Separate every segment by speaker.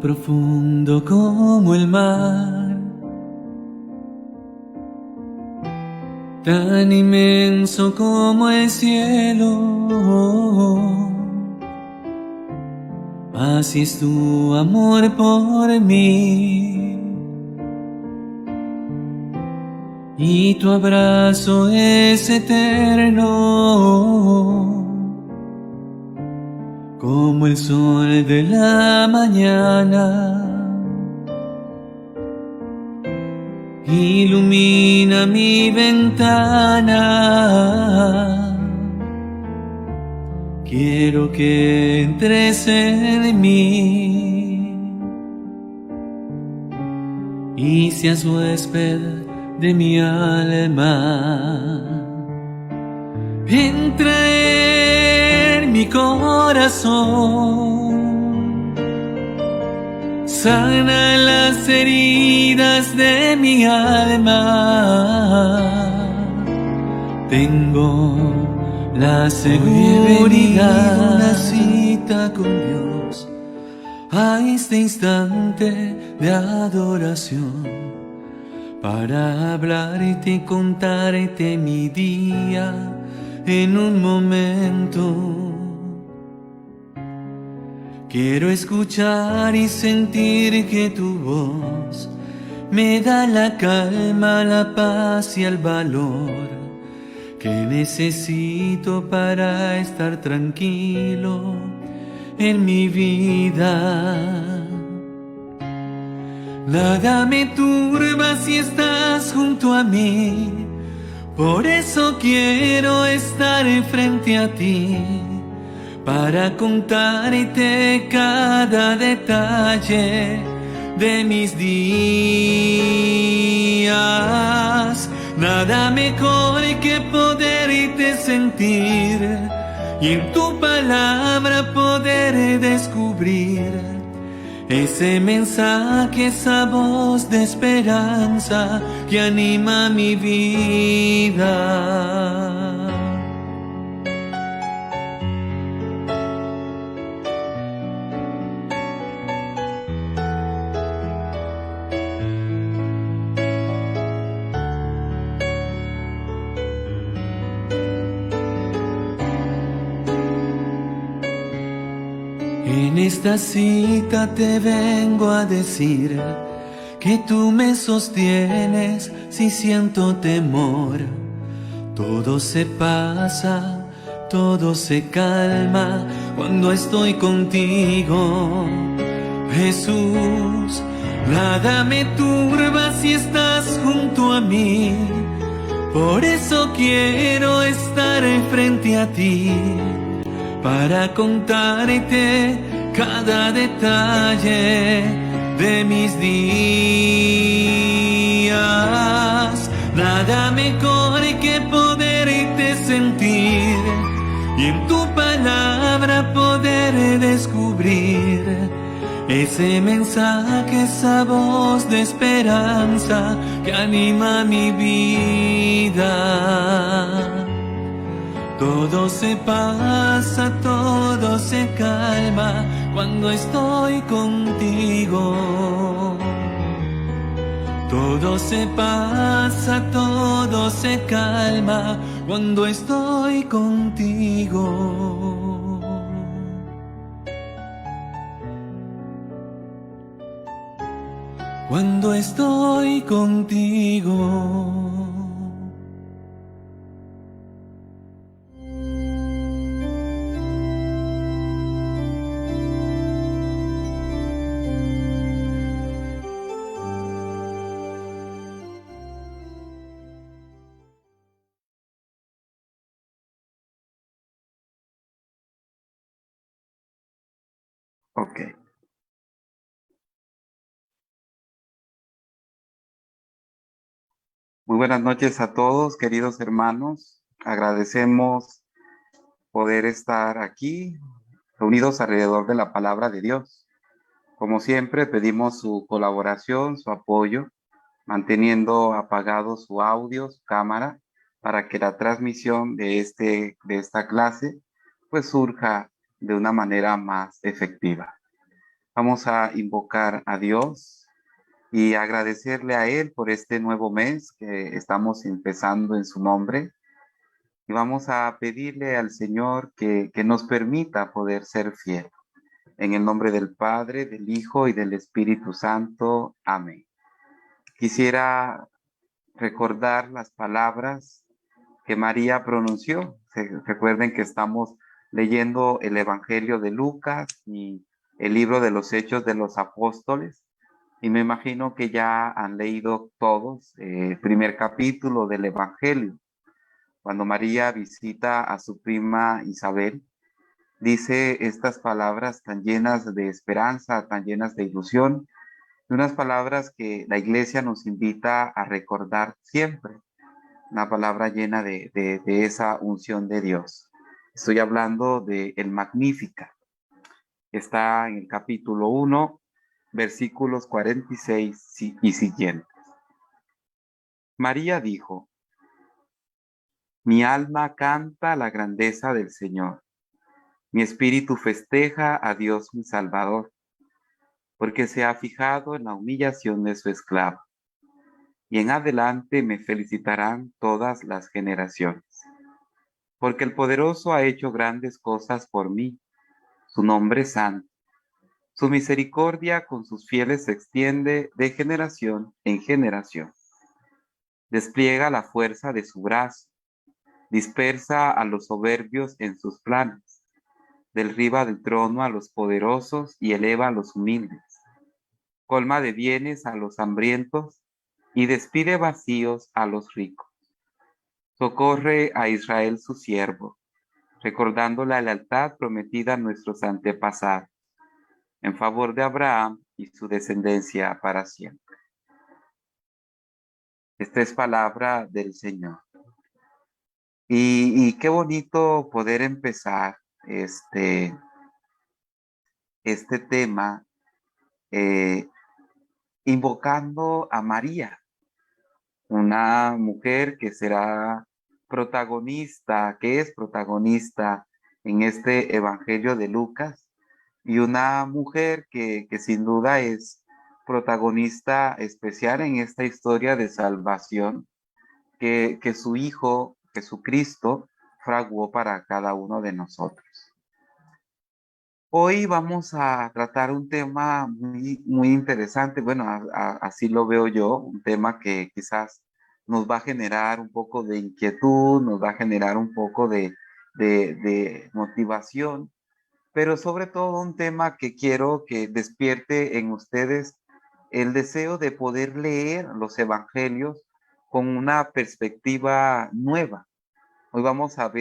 Speaker 1: profundo como el mar, tan inmenso como el cielo. Así es tu amor por mí, y tu abrazo es eterno, como el sol de la mañana. Ilumina mi ventana. Quiero que entres en mí y seas huésped de mi alma. Entra en mi corazón, sana las heridas de mi alma. Tengo la seguridad, una cita con Dios, a este instante de adoración, para hablarte y contarte mi día en un momento. Quiero escuchar y sentir que tu voz me da la calma, la paz y el valor que necesito para estar tranquilo en mi vida. Nada me turba si estás junto a mí, por eso quiero estar frente a ti, para contarte cada detalle de mis días. Nada mejor que poderte sentir y en tu palabra poder descubrir ese mensaje, esa voz de esperanza que anima mi vida. En esta cita te vengo a decir que tú me sostienes si siento temor. Todo se pasa, todo se calma cuando estoy contigo, Jesús. Nada me turba si estás junto a mí, por eso quiero estar frente a ti, para contarte cada detalle de mis días. Nada mejor que poderte sentir y en tu palabra poder descubrir ese mensaje, esa voz de esperanza que anima mi vida. Todo se pasa, todo se calma cuando estoy contigo. Todo se pasa, todo se calma cuando estoy contigo. Cuando estoy contigo.
Speaker 2: Ok. Muy buenas noches a todos, queridos hermanos. Agradecemos poder estar aquí, reunidos alrededor de la palabra de Dios. Como siempre, pedimos su colaboración, su apoyo, manteniendo apagado su audio, su cámara, para que la transmisión de esta clase pues surja de una manera más efectiva. Vamos a invocar a Dios y agradecerle a Él por este nuevo mes que estamos empezando en su nombre. Y vamos a pedirle al Señor que nos permita poder ser fiel. En el nombre del Padre, del Hijo y del Espíritu Santo. Amén. Quisiera recordar las palabras que María pronunció. Recuerden que estamos leyendo el Evangelio de Lucas y el libro de los Hechos de los Apóstoles. Y me imagino que ya han leído todos el primer capítulo del Evangelio. Cuando María visita a su prima Isabel, dice estas palabras tan llenas de esperanza, tan llenas de ilusión, y unas palabras que la iglesia nos invita a recordar siempre, una palabra llena de esa unción de Dios. Estoy hablando de el Magnífica. Está en el capítulo 1, versículos 46 y siguientes. María dijo: mi alma canta la grandeza del Señor. Mi espíritu festeja a Dios mi Salvador, porque se ha fijado en la humillación de su esclavo. Y en adelante me felicitarán todas las generaciones. Porque el poderoso ha hecho grandes cosas por mí. Su nombre es santo. Su misericordia con sus fieles se extiende de generación en generación. Despliega la fuerza de su brazo. Dispersa a los soberbios en sus planes. Derriba del trono a los poderosos y eleva a los humildes. Colma de bienes a los hambrientos y despide vacíos a los ricos. Socorre a Israel su siervo, recordando la lealtad prometida a nuestros antepasados, en favor de Abraham y su descendencia para siempre. Esta es palabra del Señor. Y qué bonito poder empezar este tema eh, invocando a María, una mujer que será protagonista, que es protagonista en este Evangelio de Lucas, y una mujer que sin duda es protagonista especial en esta historia de salvación que su Hijo Jesucristo fraguó para cada uno de nosotros. Hoy vamos a tratar un tema muy interesante, bueno, así lo veo yo, un tema que quizás nos va a generar un poco de inquietud, nos va a generar un poco de motivación, pero sobre todo un tema que quiero que despierte en ustedes el deseo de poder leer los evangelios con una perspectiva nueva. Hoy vamos a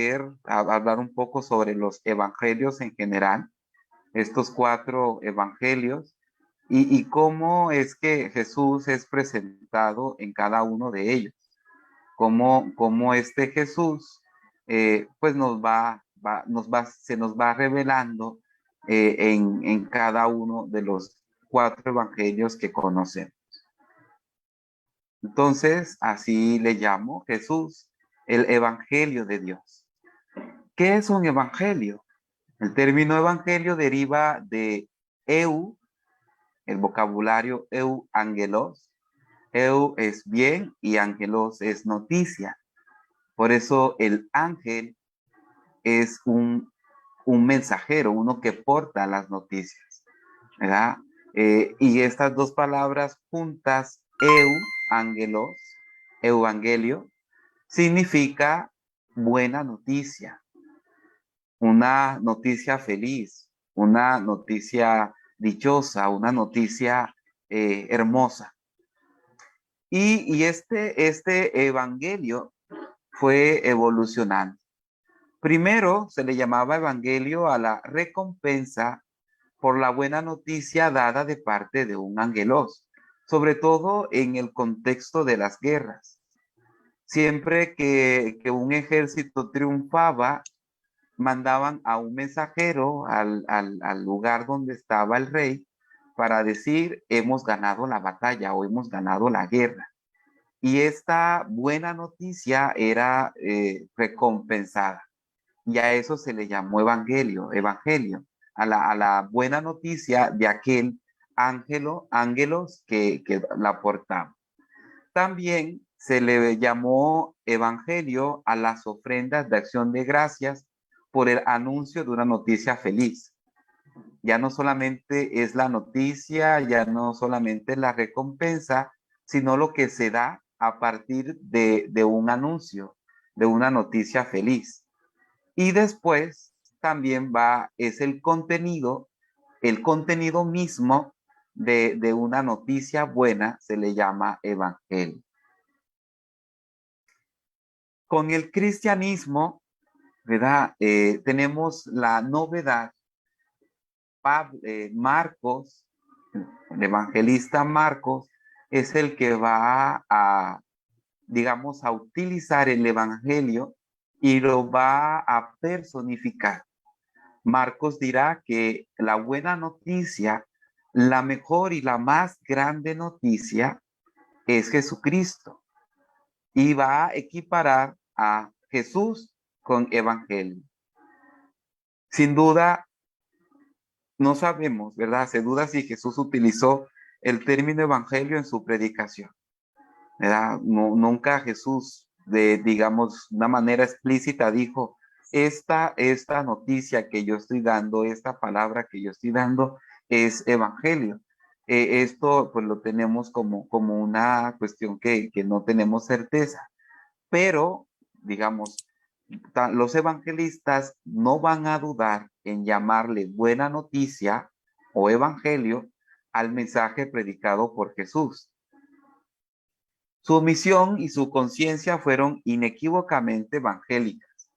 Speaker 2: hablar un poco sobre los evangelios en general, estos cuatro evangelios, y cómo es que Jesús es presentado en cada uno de ellos, cómo este Jesús pues se nos va revelando en cada uno de los cuatro evangelios que conocemos. Entonces, así le llamo Jesús, el evangelio de Dios. ¿Qué es un evangelio? El término evangelio deriva de eu, el vocabulario eu angelos. Eu es bien y angelos es noticia. Por eso el ángel es un mensajero, uno que porta las noticias, ¿verdad? Y estas dos palabras juntas, angelos, evangelio, significa buena noticia, una noticia feliz, una noticia dichosa, una noticia hermosa. Y este evangelio fue evolucionando. Primero se le llamaba evangelio a la recompensa por la buena noticia dada de parte de un angelos, sobre todo en el contexto de las guerras. Siempre que un ejército triunfaba, mandaban a un mensajero al lugar donde estaba el rey para decir: hemos ganado la batalla o hemos ganado la guerra. Y esta buena noticia era recompensada. Y a eso se le llamó evangelio. a la buena noticia de aquel ángelos que la portaban. También se le llamó evangelio a las ofrendas de acción de gracias por el anuncio de una noticia feliz. Ya no solamente es la noticia, ya no solamente la recompensa, sino lo que se da a partir de un anuncio, de una noticia feliz. Y después también es el contenido mismo de una noticia buena se le llama evangelio. Con el cristianismo, ¿verdad? Tenemos la novedad. Marcos, el evangelista Marcos, es el que va a, digamos, a utilizar el evangelio y lo va a personificar. Marcos dirá que la buena noticia, la mejor y la más grande noticia es Jesucristo, y va a equiparar a Jesús con evangelio. Sin duda, no sabemos, ¿verdad? Se duda si Jesús utilizó el término evangelio en su predicación, ¿verdad? No, nunca Jesús, digamos, de una manera explícita dijo, esta noticia que yo estoy dando, esta palabra que yo estoy dando es evangelio. Esto pues lo tenemos como una cuestión que no tenemos certeza, pero digamos, los evangelistas no van a dudar en llamarle buena noticia o evangelio al mensaje predicado por Jesús. Su misión y su conciencia fueron inequívocamente evangélicas,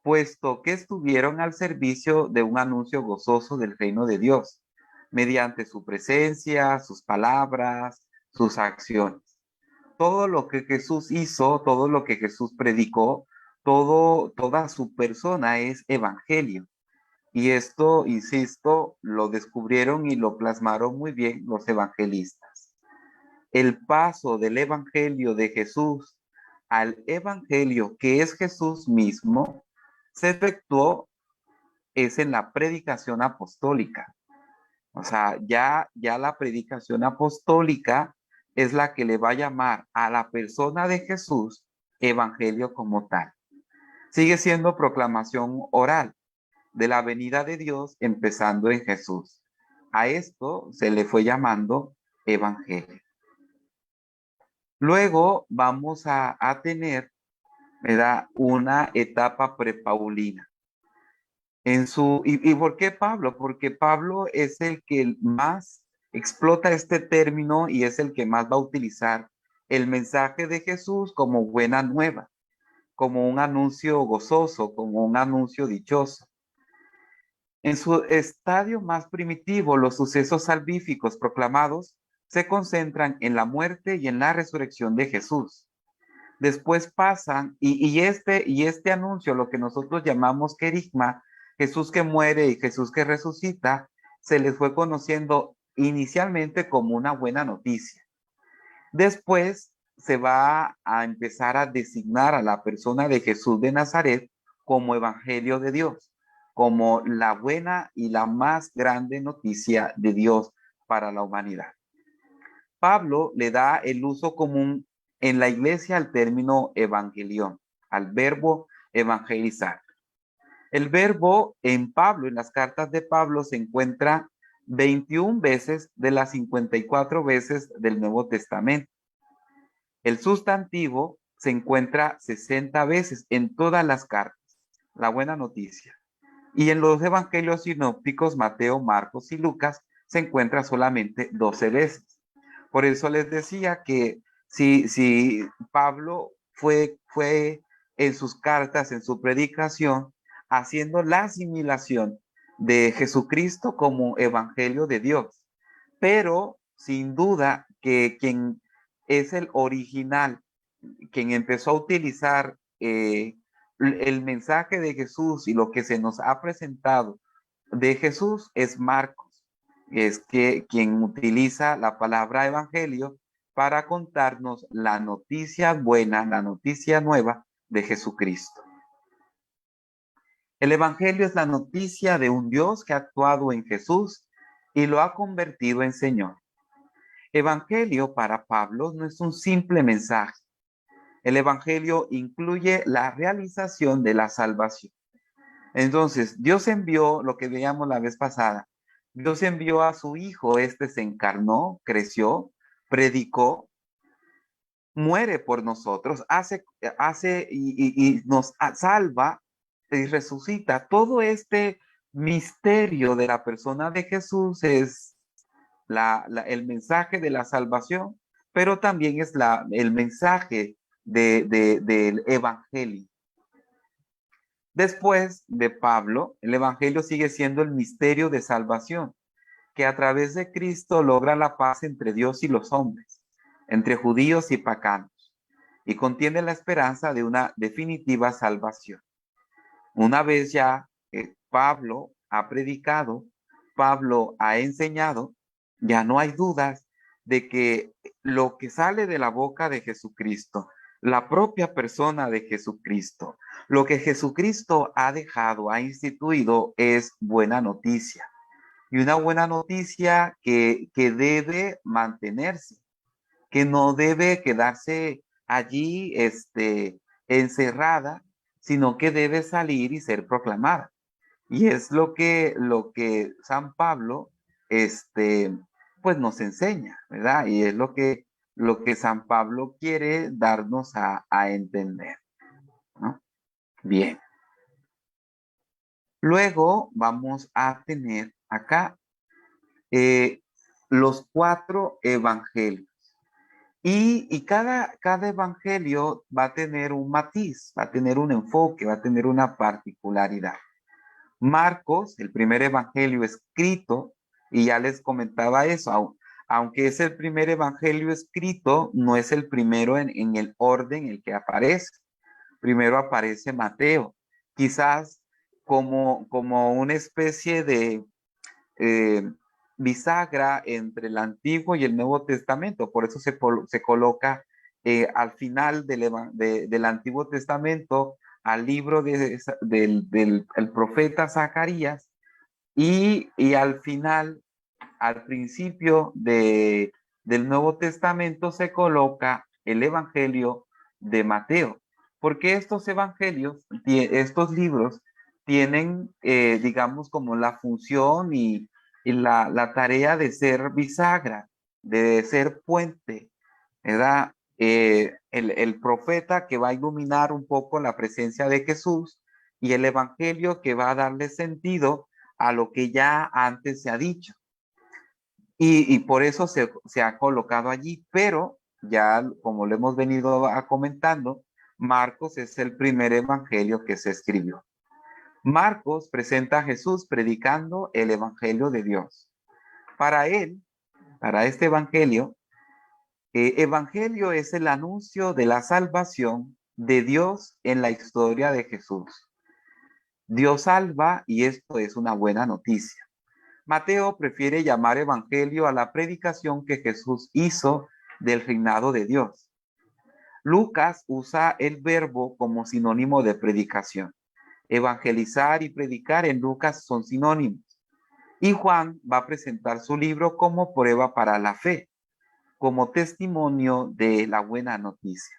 Speaker 2: puesto que estuvieron al servicio de un anuncio gozoso del reino de Dios, mediante su presencia, sus palabras, sus acciones. Todo lo que Jesús hizo, todo lo que Jesús predicó, toda su persona es evangelio. Y esto, insisto, lo descubrieron y lo plasmaron muy bien los evangelistas. El paso del evangelio de Jesús al evangelio que es Jesús mismo se efectuó es en la predicación apostólica. O sea, ya la predicación apostólica es la que le va a llamar a la persona de Jesús evangelio como tal. Sigue siendo proclamación oral de la venida de Dios empezando en Jesús. A esto se le fue llamando evangelio. Luego vamos a tener, ¿verdad?, una etapa prepaulina. ¿Y por qué Pablo? Porque Pablo es el que más explota este término y es el que más va a utilizar el mensaje de Jesús como buena nueva, como un anuncio gozoso, como un anuncio dichoso. En su estadio más primitivo, los sucesos salvíficos proclamados se concentran en la muerte y en la resurrección de Jesús. Después pasan, y este anuncio, lo que nosotros llamamos querigma, Jesús que muere y Jesús que resucita, se les fue conociendo inicialmente como una buena noticia. Después se va a empezar a designar a la persona de Jesús de Nazaret como evangelio de Dios, como la buena y la más grande noticia de Dios para la humanidad. Pablo le da el uso común en la iglesia al término evangelión, al verbo evangelizar. El verbo en Pablo, en las cartas de Pablo, se encuentra 21 veces de las 54 veces del Nuevo Testamento. El sustantivo se encuentra 60 veces en todas las cartas, la buena noticia. Y en los evangelios sinópticos, Mateo, Marcos y Lucas, se encuentra solamente 12 veces. Por eso les decía que si Pablo fue en sus cartas, en su predicación, haciendo la asimilación de Jesucristo como evangelio de Dios. Pero sin duda que quien es el original, quien empezó a utilizar el mensaje de Jesús y lo que se nos ha presentado de Jesús es Marcos, es que quien utiliza la palabra evangelio para contarnos la noticia buena, la noticia nueva de Jesucristo. El Evangelio es la noticia de un Dios que ha actuado en Jesús y lo ha convertido en Señor. Evangelio para Pablo no es un simple mensaje. El Evangelio incluye la realización de la salvación. Entonces, Dios envió lo que veíamos la vez pasada. Dios envió a su Hijo, este se encarnó, creció, predicó, muere por nosotros, hace y nos salva y resucita. Todo este misterio de la persona de Jesús es el mensaje de la salvación, pero también es el mensaje del Evangelio. Después de Pablo, el Evangelio sigue siendo el misterio de salvación, que a través de Cristo logra la paz entre Dios y los hombres, entre judíos y paganos, y contiene la esperanza de una definitiva salvación. Una vez ya Pablo ha predicado, Pablo ha enseñado, ya no hay dudas de que lo que sale de la boca de Jesucristo, la propia persona de Jesucristo, lo que Jesucristo ha dejado, ha instituido, es buena noticia. Y una buena noticia que debe mantenerse, que no debe quedarse allí encerrada, sino que debe salir y ser proclamada. Y es lo que San Pablo pues nos enseña, ¿verdad? Y es lo que San Pablo quiere darnos a entender, ¿no? Bien. Luego vamos a tener acá eh, los 4 evangelios. Y cada evangelio va a tener un matiz, va a tener un enfoque, va a tener una particularidad. Marcos, el primer evangelio escrito, y ya les comentaba eso, aunque es el primer evangelio escrito, no es el primero en el orden en el que aparece. Primero aparece Mateo, quizás como una especie de eh, bisagra entre el Antiguo y el Nuevo Testamento. Por eso se coloca al final del Antiguo Testamento al libro del el profeta Zacarías y al final, al principio del Nuevo Testamento se coloca el Evangelio de Mateo, porque estos evangelios, estos libros, tienen, digamos, como la función y la tarea de ser bisagra, de ser puente, ¿verdad? El profeta que va a iluminar un poco la presencia de Jesús y el evangelio que va a darle sentido a lo que ya antes se ha dicho. Y por eso se ha colocado allí, pero ya como lo hemos venido comentando, Marcos es el primer evangelio que se escribió. Marcos presenta a Jesús predicando el evangelio de Dios. Para él, para este evangelio, evangelio es el anuncio de la salvación de Dios en la historia de Jesús. Dios salva y esto es una buena noticia. Mateo prefiere llamar evangelio a la predicación que Jesús hizo del reinado de Dios. Lucas usa el verbo como sinónimo de predicación. Evangelizar y predicar en Lucas son sinónimos. Y Juan va a presentar su libro como prueba para la fe, como testimonio de la buena noticia.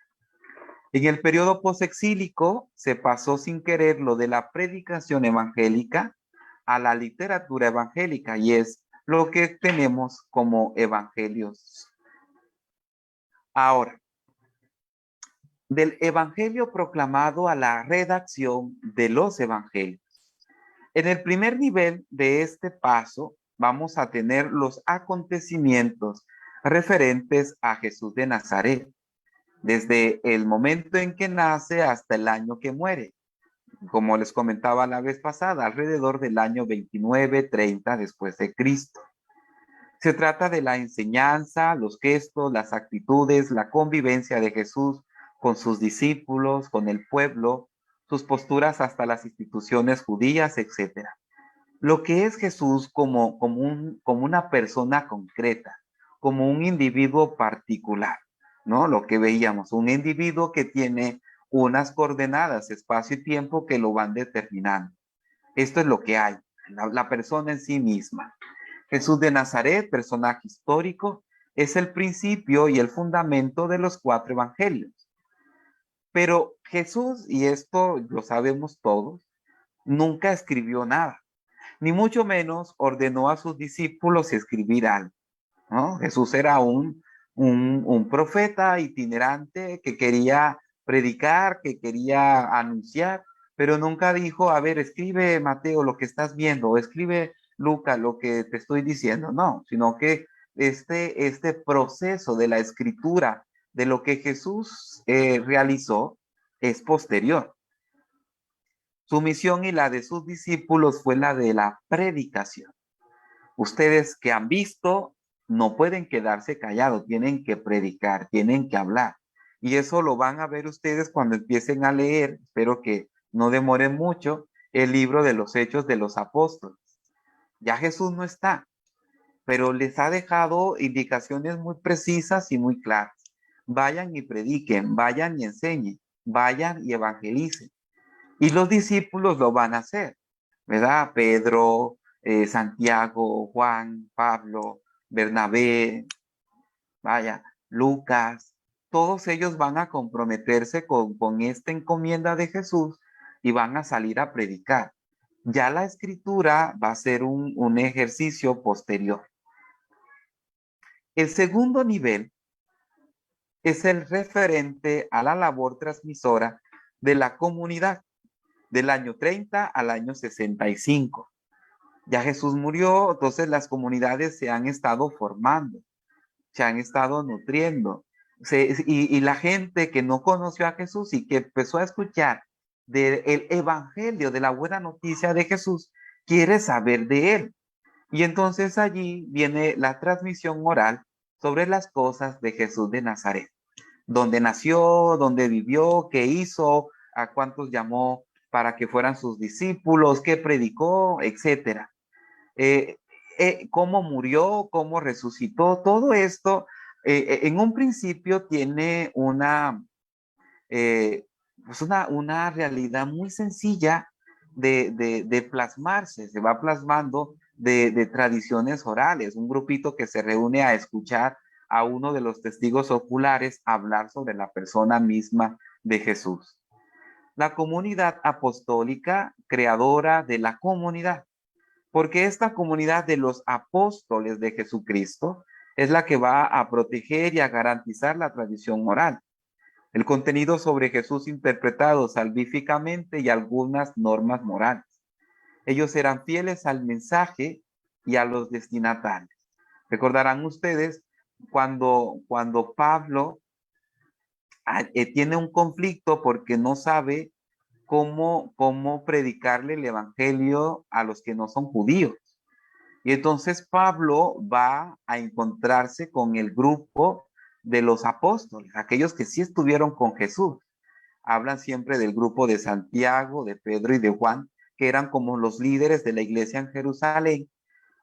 Speaker 2: En el periodo posexílico se pasó sin querer lo de la predicación evangélica a la literatura evangélica y es lo que tenemos como evangelios. Ahora, del evangelio proclamado a la redacción de los evangelios. En el primer nivel de este paso vamos a tener los acontecimientos referentes a Jesús de Nazaret, desde el momento en que nace hasta el año que muere. Como les comentaba la vez pasada, alrededor del año 29-30 después de Cristo. Se trata de la enseñanza, los gestos, las actitudes, la convivencia de Jesús con sus discípulos, con el pueblo, sus posturas hasta las instituciones judías, etc. Lo que es Jesús como una persona concreta, como un individuo particular, ¿no? Lo que veíamos, un individuo que tiene unas coordenadas, espacio y tiempo que lo van determinando. Esto es lo que hay, la persona en sí misma. Jesús de Nazaret, personaje histórico, es el principio y el fundamento de los 4 evangelios. Pero Jesús, y esto lo sabemos todos, nunca escribió nada, ni mucho menos ordenó a sus discípulos escribir algo, ¿no? Jesús era un profeta itinerante que quería predicar, que quería anunciar, pero nunca dijo, a ver, escribe Mateo lo que estás viendo, o escribe Lucas lo que te estoy diciendo, no, sino que este proceso de la escritura, de lo que Jesús realizó, es posterior. Su misión y la de sus discípulos fue la de la predicación. Ustedes que han visto no pueden quedarse callados, tienen que predicar, tienen que hablar. Y eso lo van a ver ustedes cuando empiecen a leer, espero que no demoren mucho, el libro de los Hechos de los Apóstoles. Ya Jesús no está, pero les ha dejado indicaciones muy precisas y muy claras. Vayan y prediquen, vayan y enseñen, vayan y evangelicen. Y los discípulos lo van a hacer, ¿verdad? Pedro, Santiago, Juan, Pablo, Bernabé, vaya, Lucas, todos ellos van a comprometerse con esta encomienda de Jesús y van a salir a predicar. Ya la escritura va a ser un ejercicio posterior. El segundo nivel es el referente a la labor transmisora de la comunidad del año 30 al año 65. Ya Jesús murió, entonces las comunidades se han estado formando, se han estado nutriendo. Y la gente que no conoció a Jesús y que empezó a escuchar del evangelio, de la buena noticia de Jesús, quiere saber de él. Y entonces allí viene la transmisión oral sobre las cosas de Jesús de Nazaret, dónde nació, dónde vivió, qué hizo, a cuántos llamó para que fueran sus discípulos, qué predicó, etcétera. Eh, Cómo murió, cómo resucitó, todo esto en un principio tiene pues una realidad muy sencilla de plasmarse, se va plasmando de tradiciones orales, un grupito que se reúne a escuchar a uno de los testigos oculares hablar sobre la persona misma de Jesús. La comunidad apostólica, creadora de la comunidad, porque esta comunidad de los apóstoles de Jesucristo es la que va a proteger y a garantizar la tradición oral, el contenido sobre Jesús interpretado salvíficamente y algunas normas morales. Ellos eran fieles al mensaje y a los destinatarios. Recordarán ustedes cuando Pablo tiene un conflicto porque no sabe cómo predicarle el evangelio a los que no son judíos. Y entonces Pablo va a encontrarse con el grupo de los apóstoles, aquellos que sí estuvieron con Jesús. Hablan siempre del grupo de Santiago, de Pedro y de Juan, que eran como los líderes de la iglesia en Jerusalén.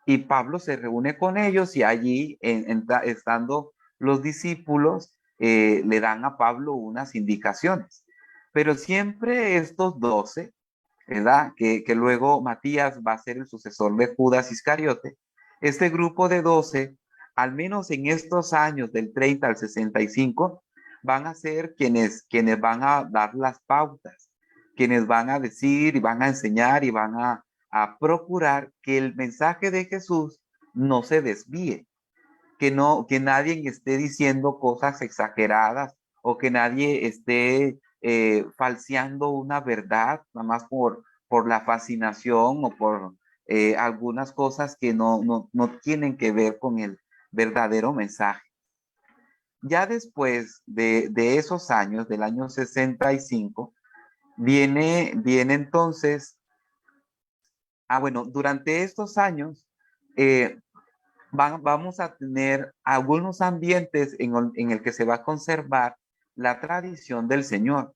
Speaker 2: Y Pablo se reúne con ellos y allí, estando los discípulos, le dan a Pablo unas indicaciones. Pero siempre estos 12, ¿verdad? Que luego Matías va a ser el sucesor de Judas Iscariote. Este grupo de 12, al menos en estos años del 30 al 65, van a ser quienes van a dar las pautas, quienes van a decir y van a enseñar y van a procurar que el mensaje de Jesús no se desvíe, que nadie esté diciendo cosas exageradas o que nadie esté falseando una verdad, nada más por la fascinación o por algunas cosas que no tienen que ver con el verdadero mensaje. Ya después de esos años, del año 65, viene entonces, bueno, durante estos años, eh, vamos a tener algunos ambientes en el que se va a conservar la tradición del Señor.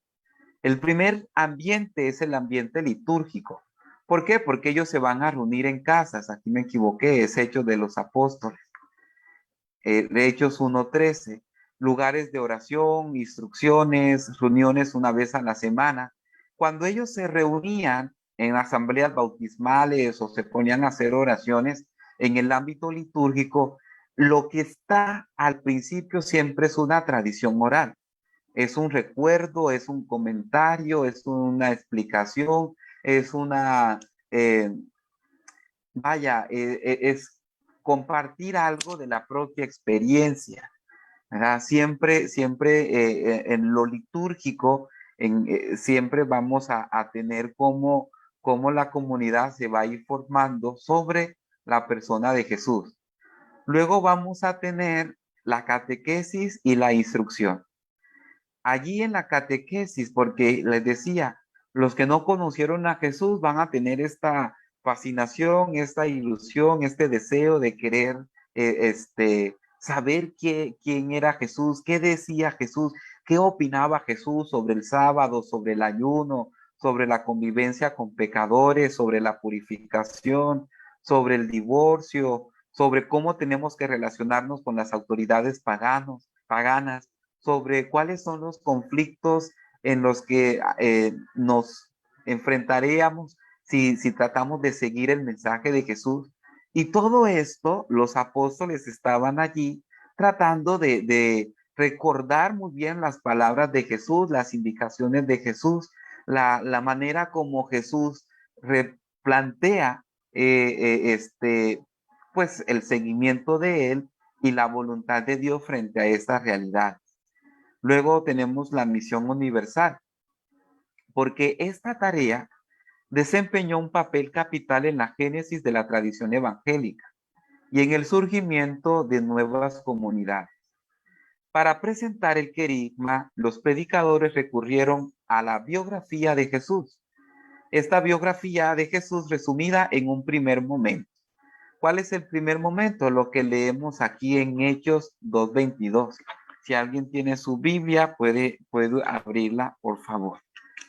Speaker 2: El primer ambiente es el ambiente litúrgico. ¿Por qué? Porque ellos se van a reunir en casas. Aquí me equivoqué, es Hechos de los Apóstoles. De Hechos 1:13. Lugares de oración, instrucciones, reuniones una vez a la semana. Cuando ellos se reunían, en asambleas bautismales o se ponían a hacer oraciones en el ámbito litúrgico, lo que está al principio siempre es una tradición oral. Es un recuerdo, es un comentario, es una explicación, es una, eh, es compartir algo de la propia experiencia, ¿verdad? Siempre en lo litúrgico, siempre vamos a tener cómo la comunidad se va a ir formando sobre la persona de Jesús. Luego vamos a tener la catequesis y la instrucción. Allí en la catequesis, porque les decía, los que no conocieron a Jesús van a tener esta fascinación, esta ilusión, este deseo de querer saber quién era Jesús, qué decía Jesús, qué opinaba Jesús sobre el sábado, sobre el ayuno, sobre la convivencia con pecadores, sobre la purificación, sobre el divorcio, sobre cómo tenemos que relacionarnos con las autoridades paganas, sobre cuáles son los conflictos en los que nos enfrentaríamos si tratamos de seguir el mensaje de Jesús. Y todo esto, los apóstoles estaban allí tratando de recordar muy bien las palabras de Jesús, las indicaciones de Jesús, la manera como Jesús replantea pues el seguimiento de él y la voluntad de Dios frente a esta realidad. Luego tenemos la misión universal, porque esta tarea desempeñó un papel capital en la génesis de la tradición evangélica y en el surgimiento de nuevas comunidades. Para presentar el querigma, los predicadores recurrieron a la biografía de Jesús. Esta biografía de Jesús resumida en un primer momento. ¿Cuál es el primer momento? Lo que leemos aquí en Hechos 2:22. Si alguien tiene su Biblia, puede abrirla, por favor.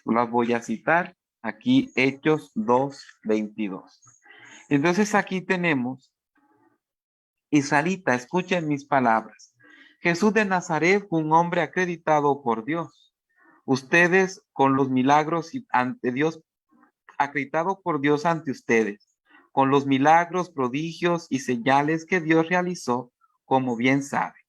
Speaker 2: Yo las voy a citar aquí, Hechos 2:22. Entonces aquí tenemos, israelita, escuchen mis palabras. Jesús de Nazaret, un hombre acreditado por Dios. Ustedes con los milagros ante Dios, acreditado por Dios ante ustedes, con los milagros, prodigios y señales que Dios realizó, como bien saben.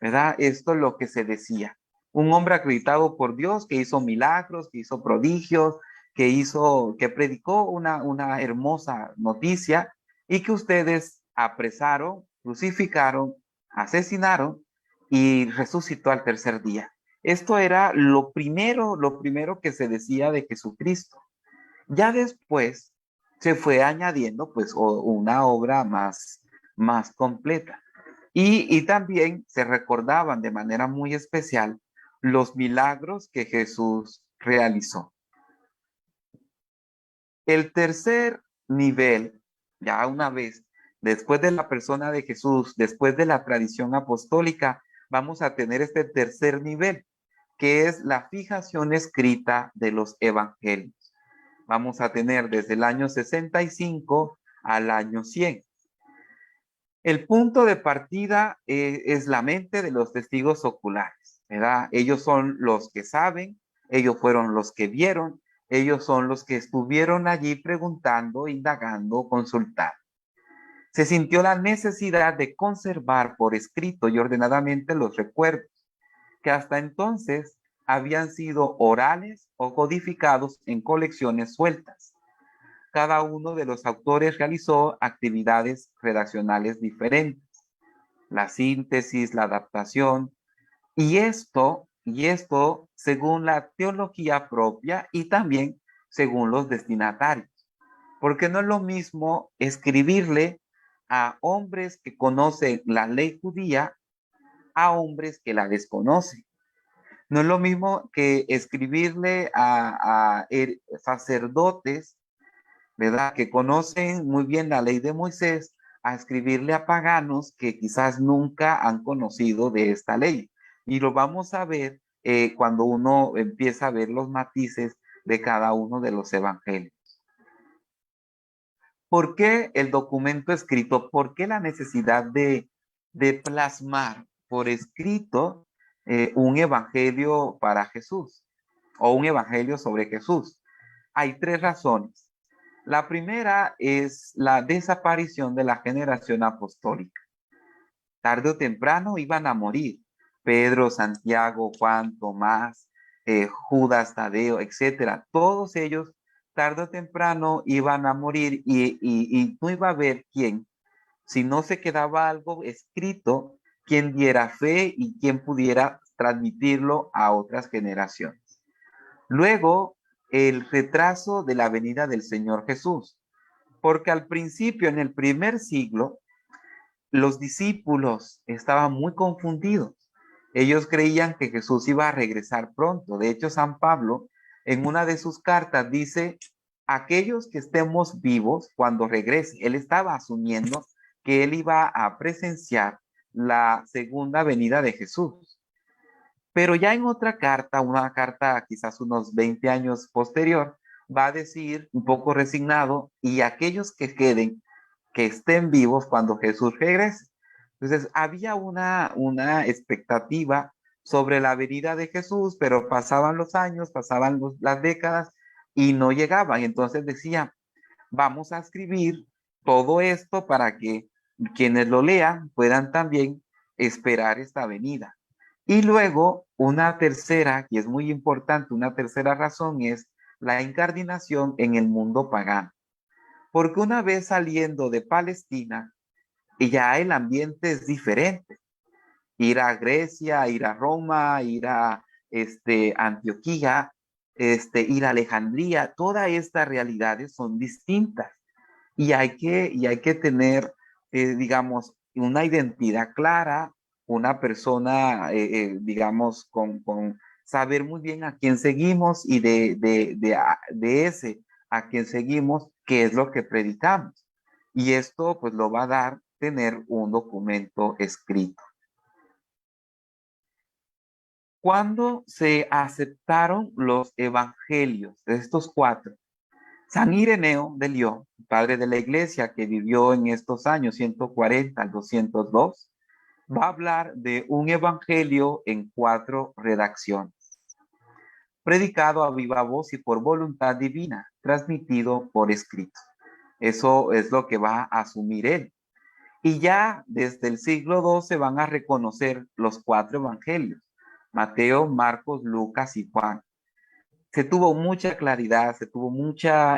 Speaker 2: ¿Verdad? Esto es lo que se decía. Un hombre acreditado por Dios que hizo milagros, que hizo prodigios, que predicó una hermosa noticia y que ustedes apresaron, crucificaron, asesinaron y resucitó al tercer día. Esto era lo primero que se decía de Jesucristo. Ya después se fue añadiendo pues una obra más completa. Y también se recordaban de manera muy especial los milagros que Jesús realizó. El tercer nivel, ya una vez, después de la persona de Jesús, después de la tradición apostólica, vamos a tener este tercer nivel, que es la fijación escrita de los evangelios. Vamos a tener desde el año 65 al año 100. El punto de partida es la mente de los testigos oculares, ¿verdad? Ellos son los que saben, ellos fueron los que vieron, ellos son los que estuvieron allí preguntando, indagando, consultando. Se sintió la necesidad de conservar por escrito y ordenadamente los recuerdos, que hasta entonces habían sido orales o codificados en colecciones sueltas. Cada uno de los autores realizó actividades redaccionales diferentes, la síntesis, la adaptación, y esto según la teología propia y también según los destinatarios. Porque no es lo mismo escribirle a hombres que conocen la ley judía a hombres que la desconocen. No es lo mismo que escribirle a sacerdotes, ¿verdad? Que conocen muy bien la ley de Moisés, a escribirle a paganos que quizás nunca han conocido de esta ley. Y lo vamos a ver cuando uno empieza a ver los matices de cada uno de los evangelios. ¿Por qué el documento escrito? ¿Por qué la necesidad de plasmar por escrito un evangelio para Jesús o un evangelio sobre Jesús? hay tres razones. La primera es la desaparición de la generación apostólica. Tarde o temprano iban a morir. Pedro, Santiago, Juan, Tomás, Judas, Tadeo, etcétera. Todos ellos tarde o temprano iban a morir y no iba a haber quien, si no se quedaba algo escrito, quien diera fe y quien pudiera transmitirlo a otras generaciones. Luego, el retraso de la venida del Señor Jesús, porque al principio, en el primer siglo, los discípulos estaban muy confundidos. Ellos creían que Jesús iba a regresar pronto. De hecho, San Pablo, en una de sus cartas, dice, aquellos que estemos vivos cuando regrese. Él estaba asumiendo que él iba a presenciar la segunda venida de Jesús. Pero ya en otra carta, una carta quizás unos 20 años posterior, va a decir un poco resignado, y aquellos que queden, que estén vivos cuando Jesús regrese. Entonces, había una expectativa sobre la venida de Jesús, pero pasaban los años, pasaban las décadas y no llegaban. Entonces decían, vamos a escribir todo esto para que quienes lo lean puedan también esperar esta venida. Y luego, una tercera, y es muy importante, una tercera razón es la incardinación en el mundo pagano. Porque una vez saliendo de Palestina, ya el ambiente es diferente. Ir a Grecia, ir a Roma, ir a Antioquía, ir a Alejandría, todas estas realidades son distintas y hay que tener, digamos, una identidad clara, una persona, digamos, con saber muy bien a quién seguimos y de ese a quien seguimos, qué es lo que predicamos. Y esto pues lo va a dar tener un documento escrito. ¿Cuándo se aceptaron los evangelios de estos cuatro? San Ireneo de León, padre de la iglesia que vivió en estos años 140 al 202, va a hablar de un evangelio en cuatro redacciones, predicado a viva voz y por voluntad divina, transmitido por escrito. Eso es lo que va a asumir él. Y ya desde el siglo II se van a reconocer los cuatro evangelios: Mateo, Marcos, Lucas y Juan. Se tuvo mucha claridad, se tuvo mucha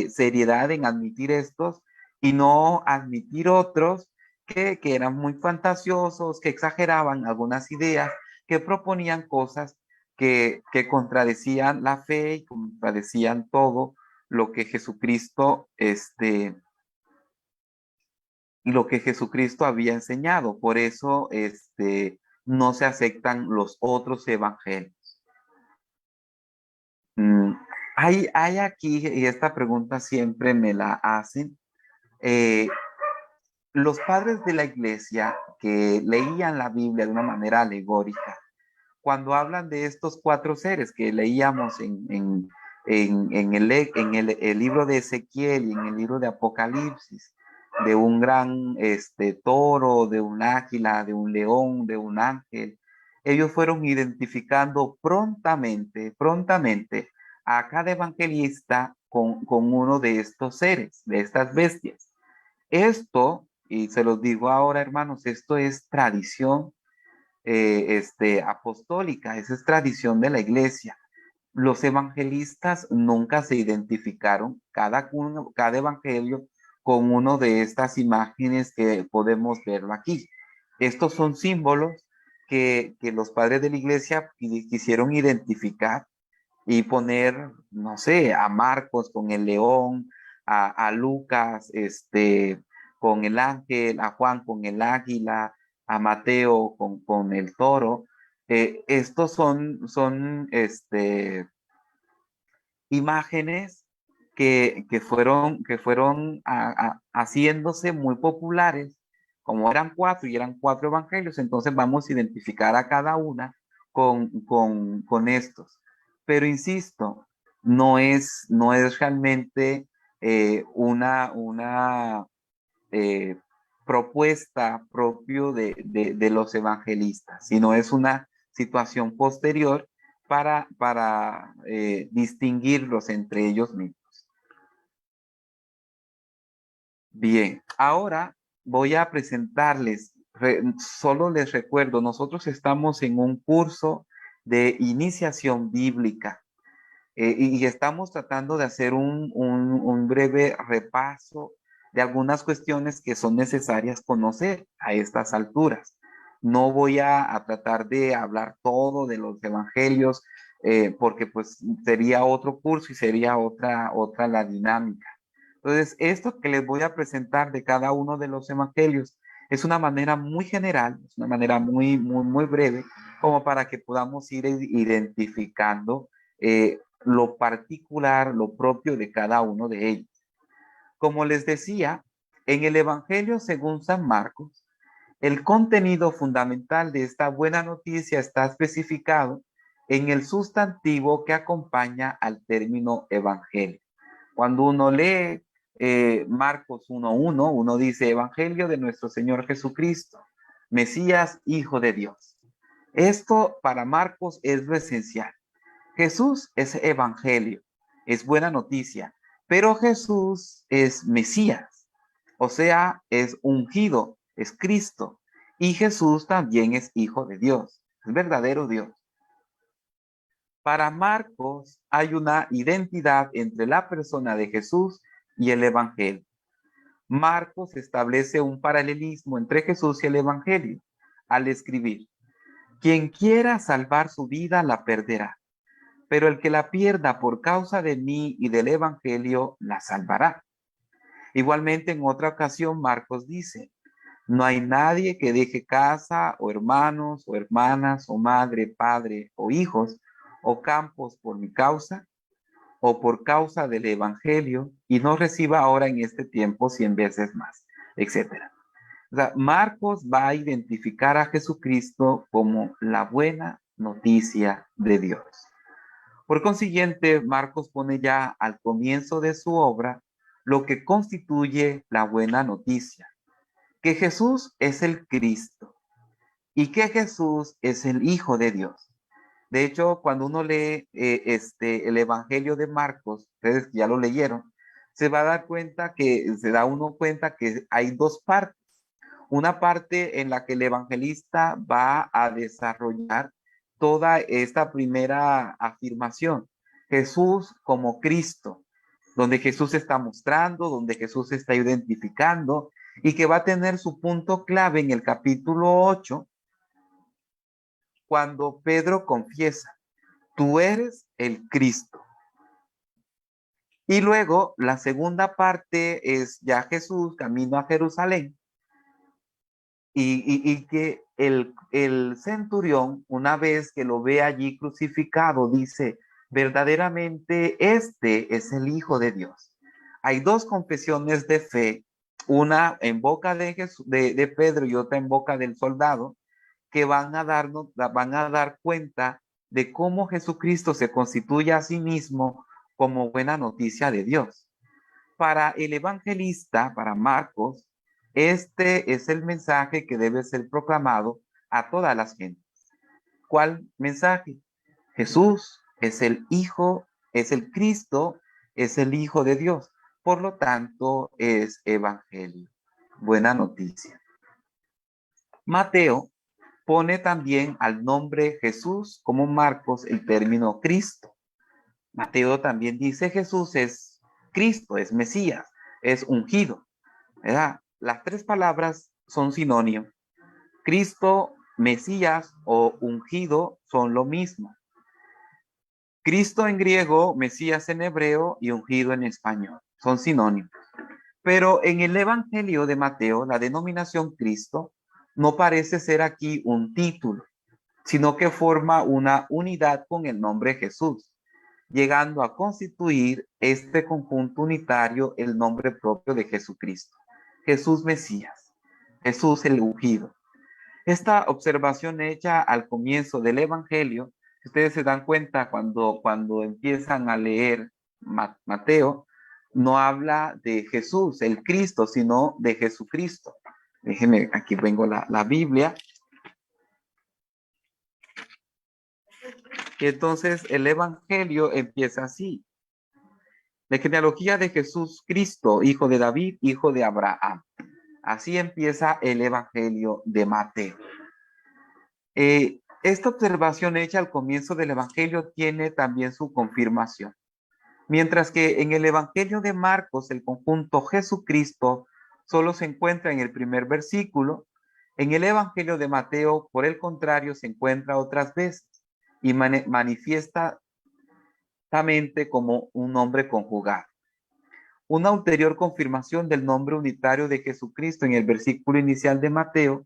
Speaker 2: seriedad en admitir estos y no admitir otros que eran muy fantasiosos, que exageraban algunas ideas, que proponían cosas que contradecían la fe y contradecían todo lo que Jesucristo, lo que Jesucristo había enseñado. Por eso, no se aceptan los otros evangelios. Mm, hay aquí, y esta pregunta siempre me la hacen, eh, los padres de la iglesia que leían la Biblia de una manera alegórica, cuando hablan de estos cuatro seres que leíamos en el libro de Ezequiel y en el libro de Apocalipsis, de un gran toro, de un águila, de un león, de un ángel, ellos fueron identificando prontamente a cada evangelista con uno de estos seres, de estas bestias. Esto, y se los digo ahora, hermanos, esto es tradición apostólica, esa es tradición de la iglesia. Los evangelistas nunca se identificaron, cada evangelio, con uno de estas imágenes que podemos verlo aquí. Estos son símbolos que los padres de la iglesia quisieron identificar y poner, no sé, a Marcos con el león, a Lucas con el ángel, a Juan con el águila, a Mateo con el toro. Estos son imágenes que fueron haciéndose muy populares. Como eran cuatro y eran cuatro evangelios, entonces vamos a identificar a cada una con estos. Pero insisto, no es realmente una eh, propuesta propio de los evangelistas, sino es una situación posterior para distinguirlos entre ellos mismos. Bien, ahora voy a presentarles, solo les recuerdo, nosotros estamos en un curso de iniciación bíblica y estamos tratando de hacer un breve repaso de algunas cuestiones que son necesarias conocer a estas alturas. No voy a tratar de hablar todo de los evangelios porque pues sería otro curso y sería otra la dinámica. Entonces, esto que les voy a presentar de cada uno de los evangelios es una manera muy general, es una manera muy breve, como para que podamos ir identificando lo particular, lo propio de cada uno de ellos. Como les decía, en el Evangelio según San Marcos, el contenido fundamental de esta buena noticia está especificado en el sustantivo que acompaña al término evangelio. Cuando uno lee Marcos 1:1, uno dice Evangelio de nuestro Señor Jesucristo, Mesías, Hijo de Dios. Esto para Marcos es lo esencial. Jesús es evangelio, es buena noticia, pero Jesús es Mesías, o sea, es ungido, es Cristo, y Jesús también es Hijo de Dios, es verdadero Dios. Para Marcos hay una identidad entre la persona de Jesús y el evangelio. Marcos establece un paralelismo entre Jesús y el evangelio al escribir: quien quiera salvar su vida la perderá, pero el que la pierda por causa de mí y del evangelio la salvará. Igualmente, en otra ocasión, Marcos dice: no hay nadie que deje casa o hermanos o hermanas o madre, padre o hijos o campos por mi causa o por causa del evangelio y no reciba ahora en este tiempo 100 veces más, etcétera. O sea, Marcos va a identificar a Jesucristo como la buena noticia de Dios. Por consiguiente, Marcos pone ya al comienzo de su obra lo que constituye la buena noticia, que Jesús es el Cristo y que Jesús es el Hijo de Dios. De hecho, cuando uno lee el Evangelio de Marcos, ustedes ya lo leyeron, se da uno cuenta que hay dos partes. Una parte en la que el evangelista va a desarrollar toda esta primera afirmación, Jesús como Cristo, donde Jesús está mostrando, donde Jesús está identificando y que va a tener su punto clave en el capítulo 8, cuando Pedro confiesa, tú eres el Cristo. Y luego la segunda parte es ya Jesús camino a Jerusalén y que el centurión, una vez que lo ve allí crucificado, dice, verdaderamente este es el Hijo de Dios. Hay dos confesiones de fe, una en boca de, de Pedro y otra en boca del soldado, que van a dar cuenta de cómo Jesucristo se constituye a sí mismo como buena noticia de Dios. Para el evangelista, para Marcos, este es el mensaje que debe ser proclamado a todas las gentes. ¿Cuál mensaje? Jesús es el Hijo, es el Cristo, es el Hijo de Dios. Por lo tanto, es evangelio. Buena noticia. Mateo pone también al nombre Jesús como Marcos el término Cristo. Mateo también dice Jesús es Cristo, es Mesías, es ungido, ¿verdad? Las tres palabras son sinónimos. Cristo, Mesías o ungido son lo mismo. Cristo en griego, Mesías en hebreo y ungido en español. Son sinónimos. Pero en el Evangelio de Mateo, la denominación Cristo no parece ser aquí un título, sino que forma una unidad con el nombre Jesús, llegando a constituir este conjunto unitario el nombre propio de Jesucristo. Jesús Mesías, Jesús el ungido. Esta observación hecha al comienzo del Evangelio, si ustedes se dan cuenta cuando empiezan a leer Mateo, no habla de Jesús, el Cristo, sino de Jesucristo. Déjenme, aquí vengo la Biblia. Y entonces el evangelio empieza así. La genealogía de Jesús Cristo, hijo de David, hijo de Abraham. Así empieza el evangelio de Mateo. Esta observación hecha al comienzo del evangelio tiene también su confirmación. Mientras que en el evangelio de Marcos, el conjunto Jesucristo solo se encuentra en el primer versículo, en el evangelio de Mateo, por el contrario, se encuentra otras veces y manifiesta como un nombre conjugado. Una ulterior confirmación del nombre unitario de Jesucristo en el versículo inicial de Mateo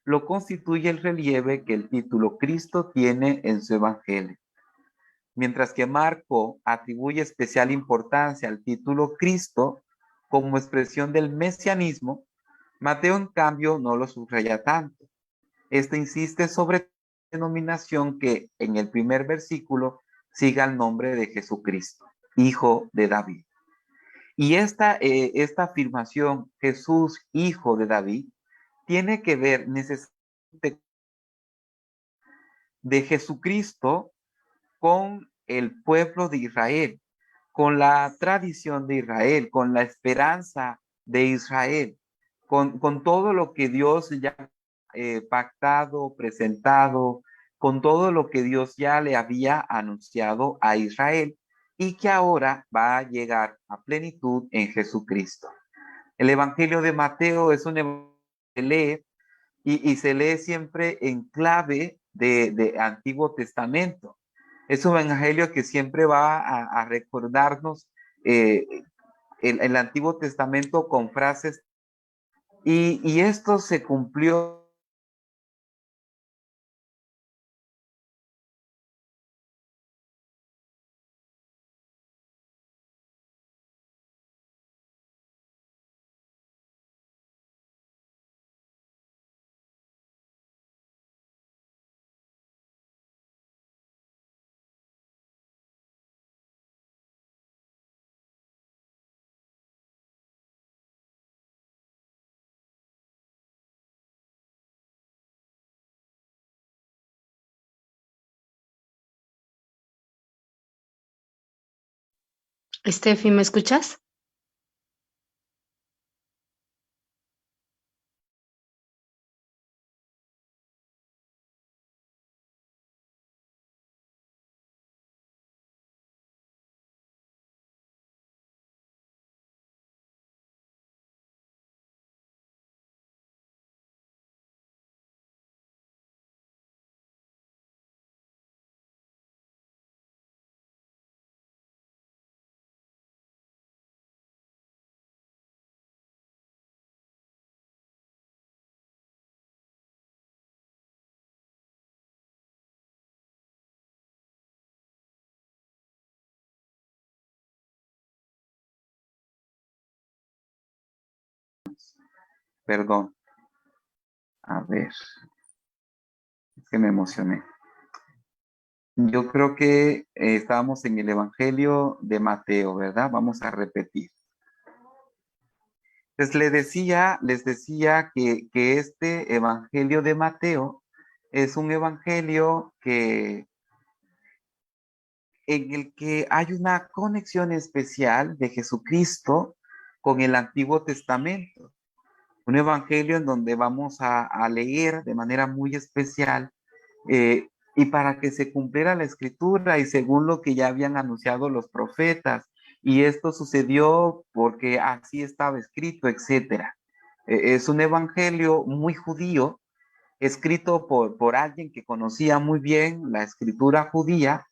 Speaker 2: lo constituye el relieve que el título Cristo tiene en su evangelio. Mientras que Marco atribuye especial importancia al título Cristo como expresión del mesianismo, Mateo en cambio no lo subraya tanto. Este insiste sobre la denominación que en el primer versículo siga el nombre de Jesucristo, hijo de David. Y esta afirmación, Jesús, hijo de David, tiene que ver necesariamente de Jesucristo con el pueblo de Israel, con la tradición de Israel, con la esperanza de Israel, con todo lo que Dios ya pactado, presentado, con todo lo que Dios ya le había anunciado a Israel y que ahora va a llegar a plenitud en Jesucristo. El Evangelio de Mateo es un evangelio que se lee y se lee siempre en clave de Antiguo Testamento. Es un evangelio que siempre va a recordarnos eh, el Antiguo Testamento con frases y esto se cumplió.
Speaker 3: Steffi, ¿me escuchas?
Speaker 2: Perdón, a ver, es que me emocioné. Yo creo que estábamos en el Evangelio de Mateo, ¿verdad? Vamos a repetir. Les decía que este Evangelio de Mateo es un evangelio en el que hay una conexión especial de Jesucristo con el Antiguo Testamento. Un evangelio en donde vamos a leer de manera muy especial y para que se cumpliera la escritura y según lo que ya habían anunciado los profetas. Y esto sucedió porque así estaba escrito, etcétera. Es un evangelio muy judío, escrito por alguien que conocía muy bien la escritura judía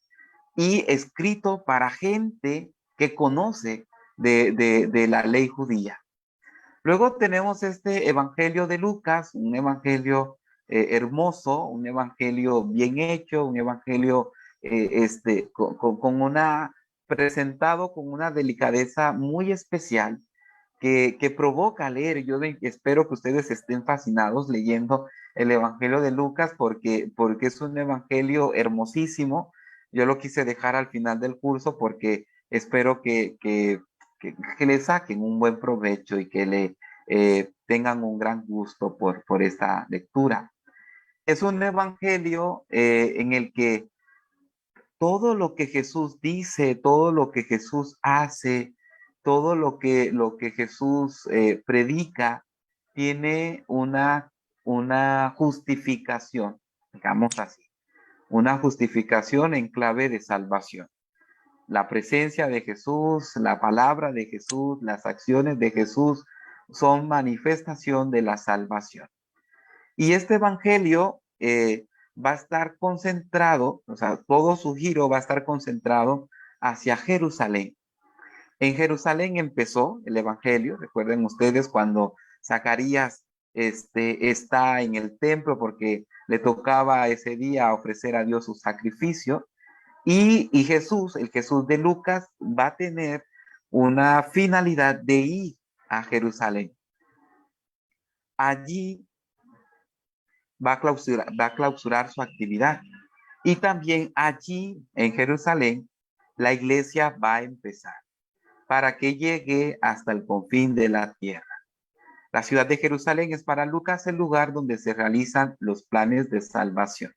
Speaker 2: y escrito para gente que conoce de la ley judía. Luego tenemos este evangelio de Lucas, un evangelio hermoso, un evangelio bien hecho, un evangelio con una presentado con una delicadeza muy especial que provoca leer. Yo espero que ustedes estén fascinados leyendo el Evangelio de Lucas porque es un evangelio hermosísimo. Yo lo quise dejar al final del curso porque espero que le saquen un buen provecho y que le tengan un gran gusto por esta lectura. Es un evangelio en el que todo lo que Jesús dice, todo lo que Jesús hace, todo lo que Jesús predica, tiene una justificación, digamos así, una justificación en clave de salvación. La presencia de Jesús, la palabra de Jesús, las acciones de Jesús son manifestación de la salvación. Y este evangelio va a estar concentrado, o sea, todo su giro va a estar concentrado hacia Jerusalén. En Jerusalén empezó el evangelio. Recuerden ustedes cuando Zacarías está en el templo porque le tocaba ese día ofrecer a Dios su sacrificio. Y Jesús, el Jesús de Lucas, va a tener una finalidad de ir a Jerusalén. Allí va a clausurar su actividad. Y también allí en Jerusalén, la iglesia va a empezar para que llegue hasta el confín de la tierra. La ciudad de Jerusalén es para Lucas el lugar donde se realizan los planes de salvación,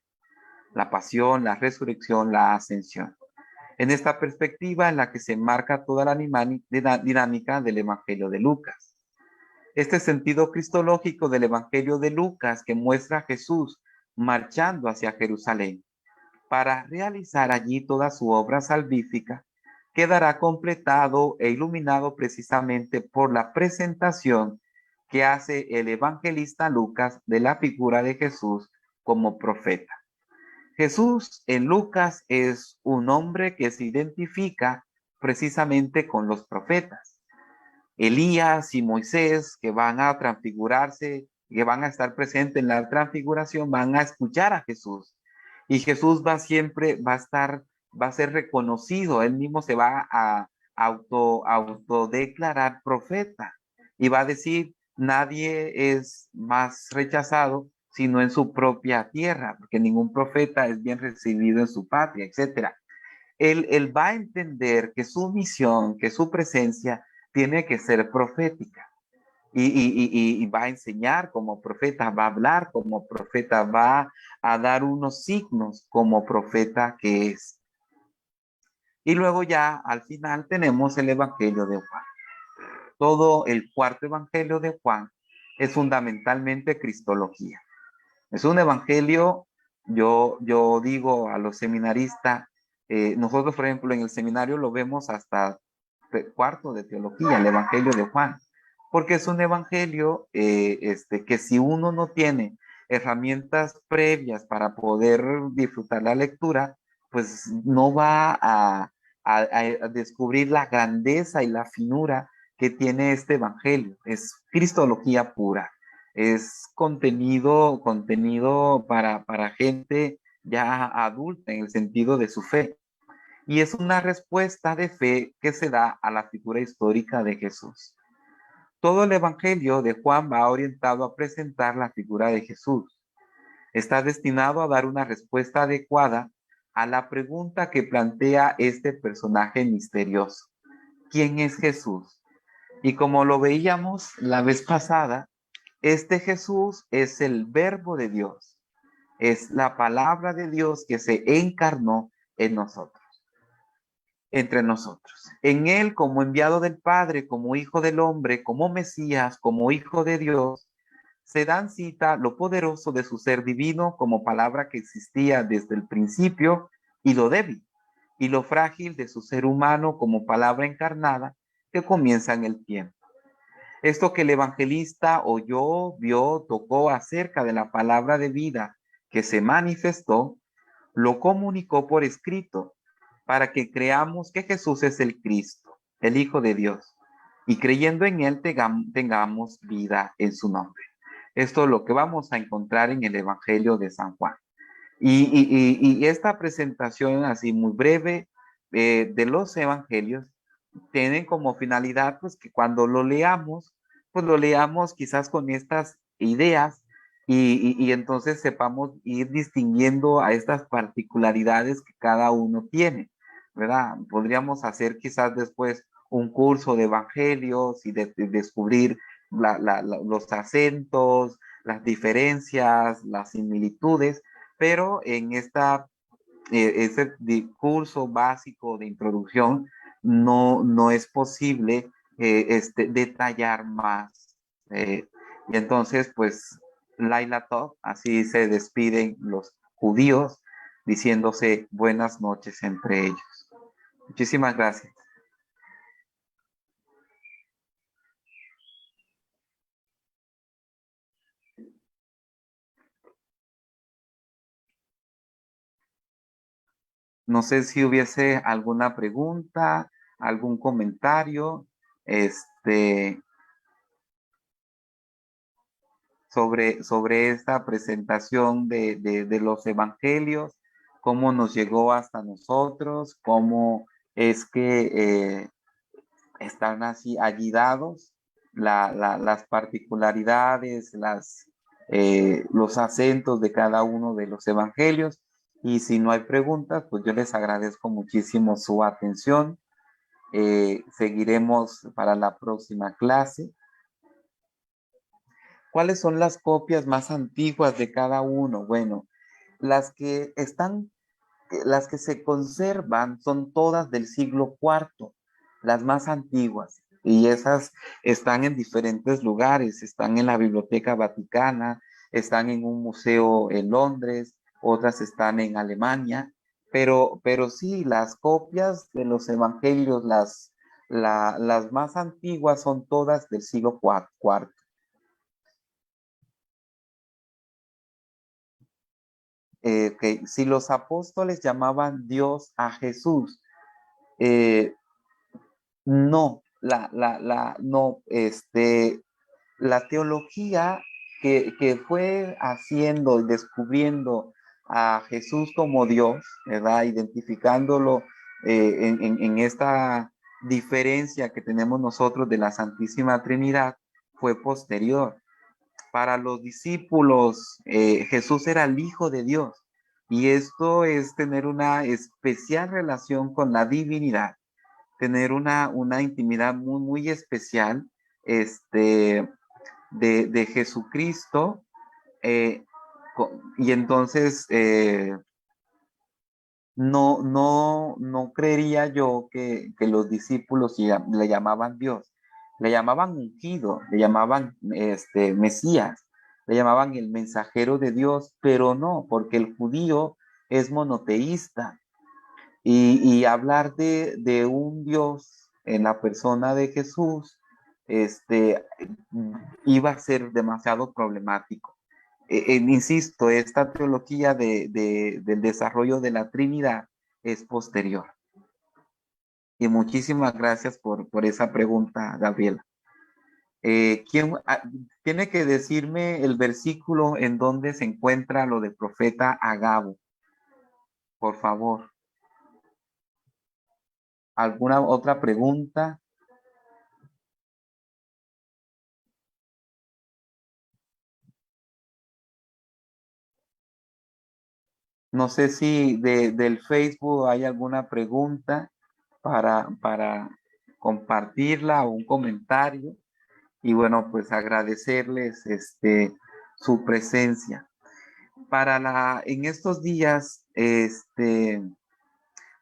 Speaker 2: la pasión, la resurrección, la ascensión. En esta perspectiva en la que se enmarca toda la dinámica del Evangelio de Lucas. Este sentido cristológico del Evangelio de Lucas que muestra a Jesús marchando hacia Jerusalén para realizar allí toda su obra salvífica, quedará completado e iluminado precisamente por la presentación que hace el evangelista Lucas de la figura de Jesús como profeta. Jesús en Lucas es un hombre que se identifica precisamente con los profetas. Elías y Moisés, que van a transfigurarse, que van a estar presentes en la transfiguración, van a escuchar a Jesús. Y Jesús va a ser reconocido, él mismo se va a autodeclarar profeta y va a decir, nadie es más rechazado sino en su propia tierra, porque ningún profeta es bien recibido en su patria, etcétera. Él va a entender que su misión, que su presencia tiene que ser profética. Y va a enseñar como profeta, va a hablar como profeta, va a dar unos signos como profeta que es. Y luego ya al final tenemos el Evangelio de Juan. Todo el cuarto Evangelio de Juan es fundamentalmente cristología. Es un evangelio, yo digo a los seminaristas, nosotros por ejemplo en el seminario lo vemos hasta cuarto de teología, el evangelio de Juan, porque es un evangelio que si uno no tiene herramientas previas para poder disfrutar la lectura, pues no va a descubrir la grandeza y la finura que tiene este evangelio. Es cristología pura, es contenido para gente ya adulta en el sentido de su fe. Y es una respuesta de fe que se da a la figura histórica de Jesús. Todo el Evangelio de Juan va orientado a presentar la figura de Jesús. Está destinado a dar una respuesta adecuada a la pregunta que plantea este personaje misterioso. ¿Quién es Jesús? Y como lo veíamos la vez pasada, este Jesús es el verbo de Dios, es la palabra de Dios que se encarnó en nosotros, entre nosotros. En él, como enviado del Padre, como hijo del hombre, como Mesías, como hijo de Dios, se dan cita lo poderoso de su ser divino como palabra que existía desde el principio y lo débil, y lo frágil de su ser humano como palabra encarnada que comienza en el tiempo. Esto que el evangelista oyó, vio, tocó acerca de la palabra de vida que se manifestó, lo comunicó por escrito para que creamos que Jesús es el Cristo, el Hijo de Dios, y creyendo en él tengamos vida en su nombre. Esto es lo que vamos a encontrar en el Evangelio de San Juan. Y esta presentación así muy breve de los evangelios tienen como finalidad pues que cuando lo leamos, pues lo leamos quizás con estas ideas y entonces sepamos ir distinguiendo a estas particularidades que cada uno tiene, ¿verdad? Podríamos hacer quizás después un curso de evangelios y de descubrir los acentos, las diferencias, las similitudes, pero ese discurso básico de introducción no es posible detallar más. Y entonces, pues, Laila Tov, así se despiden los judíos, diciéndose buenas noches entre ellos. Muchísimas gracias. No sé si hubiese alguna pregunta, algún comentario, este, sobre esta presentación de los evangelios, cómo nos llegó hasta nosotros, cómo es que están así allí dados, las particularidades, los acentos de cada uno de los evangelios. Y si no hay preguntas, pues yo les agradezco muchísimo su atención. Seguiremos para la próxima clase. ¿Cuáles son las copias más antiguas de cada uno? Bueno, las que están, las que se conservan son todas del siglo IV, las más antiguas. Y esas están en diferentes lugares, están en la Biblioteca Vaticana, están en un museo en Londres, otras están en Alemania, pero sí, las copias de los evangelios, las más antiguas son todas del siglo IV. Ok, si los apóstoles llamaban Dios a Jesús, eh, no, no, la teología que fue haciendo y descubriendo a Jesús como Dios, ¿verdad? Identificándolo en esta diferencia que tenemos nosotros de la Santísima Trinidad, fue posterior. Para los discípulos, Jesús era el Hijo de Dios y esto es tener una especial relación con la divinidad, tener una intimidad muy, muy especial este, de Jesucristo. eh, y entonces no creería yo que los discípulos le llamaban Dios, le llamaban ungido, le llamaban Mesías, le llamaban el mensajero de Dios, pero no, porque el judío es monoteísta y hablar de un Dios en la persona de Jesús, este, iba a ser demasiado problemático. Insisto, esta teología del desarrollo de la Trinidad es posterior. Y muchísimas gracias por esa pregunta, Gabriela. ¿Quién tiene que decirme el versículo en donde se encuentra lo de profeta Agabo? Por favor. ¿Alguna otra pregunta? No sé si del Facebook hay alguna pregunta para compartirla o un comentario. Y bueno, pues agradecerles su presencia. En estos días,